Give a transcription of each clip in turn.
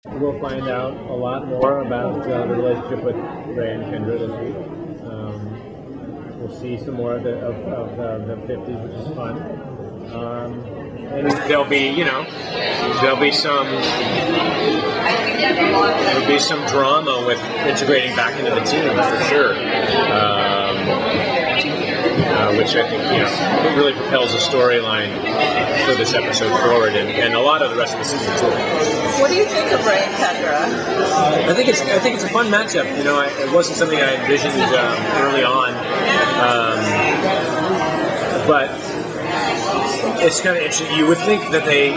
We'll find out a lot more about the relationship with Ray and Kendra this week. We'll see some more of the 50s, which is fun. And there'll be some drama with integrating back into the team for sure. Which I think it really propels the storyline for this episode forward, and a lot of the rest of the season too. What do you think of Ray and Kendra? I think it's a fun matchup. It wasn't something I envisioned early on, but it's kind of interesting. You would think that they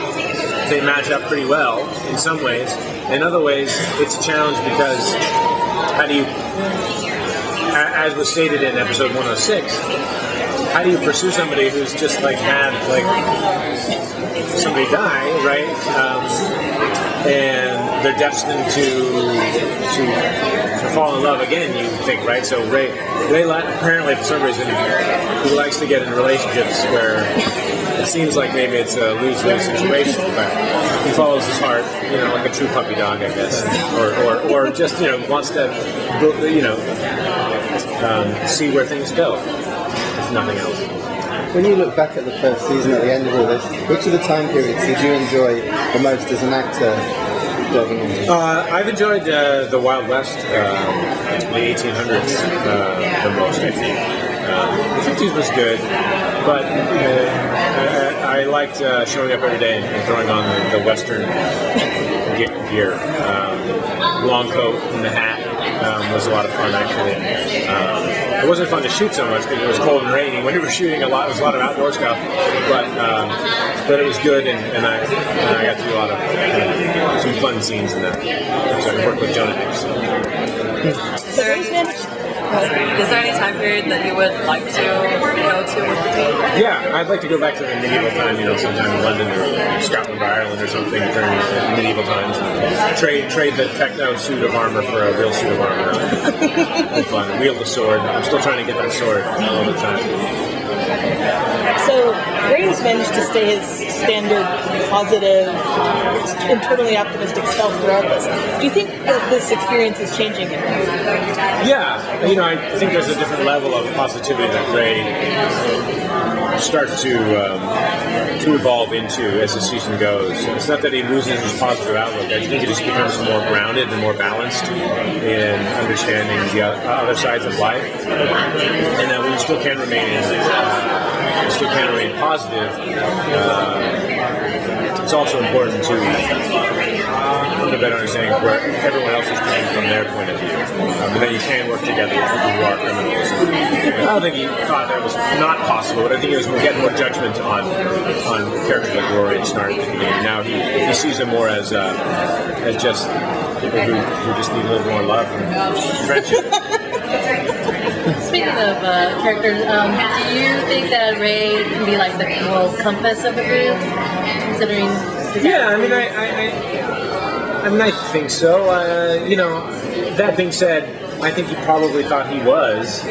match up pretty well in some ways. In other ways, it's a challenge because how do you, as was stated in episode 106, how do you pursue somebody who's just had somebody die, right? And they're destined to fall in love again, you think, right? So Ray apparently for some reason he likes to get in relationships where it seems like maybe it's a lose-lose situation, but he follows his heart, like a true puppy dog, I guess, or just wants to see where things go. Nothing else. When you look back at the first season at the end of all this, which of the time periods did you enjoy the most as an actor? I've enjoyed the Wild West, the 1800s the most, I think. The 50s was good, but I liked showing up every day and throwing on the Western gear. Long coat and the hat was a lot of fun, actually. It wasn't fun to shoot so much because it was cold and rainy. When we were shooting a lot, it was a lot of outdoor stuff, but it was good, and I got to do a lot of some fun scenes in that. So I worked with Jonah Hicks. Is there any time period that you would like to go to with the team? Yeah, I'd like to go back to the medieval time, sometime in London or Scotland or Ireland or something during medieval times. Trade the techno suit of armor for a real suit of armor. Have fun. Wield the sword. I'm still trying to get that sword all the time. So Ray has managed to stay his standard positive, internally optimistic self throughout this. Do you think that this experience is changing him? Yeah, I think there's a different level of positivity that Ray starts to evolve into as the season goes. It's not that he loses his positive outlook. I think he just becomes more grounded and more balanced in understanding the other sides of life, and that we still can remain positive. It's also important to a better understanding of where everyone else is coming from their point of view, and that you can work together with people who are criminals. I don't think he thought that was not possible, but I think he was getting more judgment on characters like Rory and Snart at the beginning. Now he sees them more as just people who just need a little more love and friendship. Speaking of characters, do you think that Ray can be like the moral compass of the group, considering? Yeah, I think so. That being said, I think he probably thought he was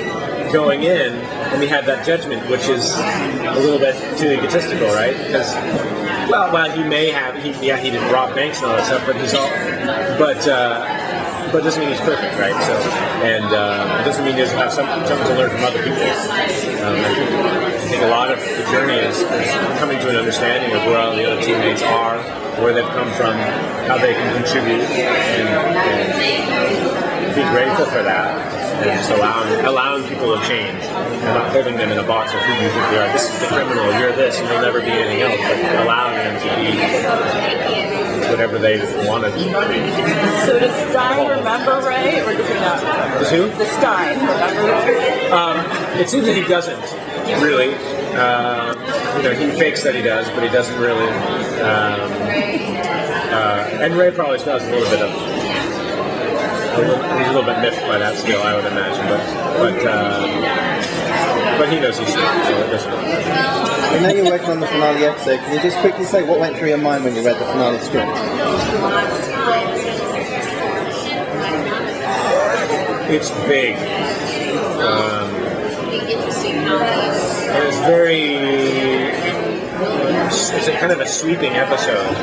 going in, and he had that judgment, which is a little bit too egotistical, right? Because, while he may have, he didn't rob banks and all that stuff, but but it doesn't mean he's perfect, right? So, and it doesn't mean he doesn't have something to learn from other people. I think a lot of the journey is coming to an understanding of where all the other teammates are, where they've come from, how they can contribute, and be grateful for that, and just allowing people to change, and not holding them in a box of who you think they are. This is the criminal, you're this, and you'll never be anything else, but allowing them to be whatever they want to be. So does Stein remember Ray, or does he not? Does who? Does Stein remember Ray? It seems that he doesn't, really. He fakes that he does, but he doesn't really. And Ray probably still has a little bit of. He's a little bit miffed by that still, I would imagine, but he knows he's smart, so it doesn't matter. I know you're working on the finale episode. Can you just quickly say what went through your mind when you read the finale script? It's big. It's very. It's a kind of a sweeping episode.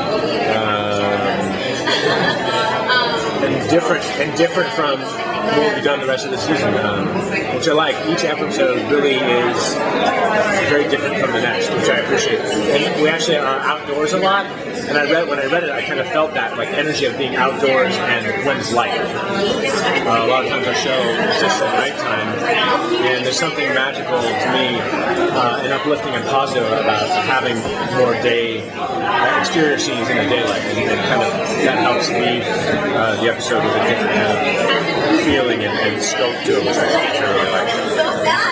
different from what will be done the rest of the season, which I like. Each episode really is very different from the next, which I appreciate. And we actually are outdoors a lot, and when I read it, I kind of felt that energy of being outdoors and when it's light. A lot of times our show is just at nighttime, and there's something magical to me and uplifting and positive about having more day exterior scenes in the daylight, and kind of that helps leave the episode with a different feeling and scope to it, which I really like.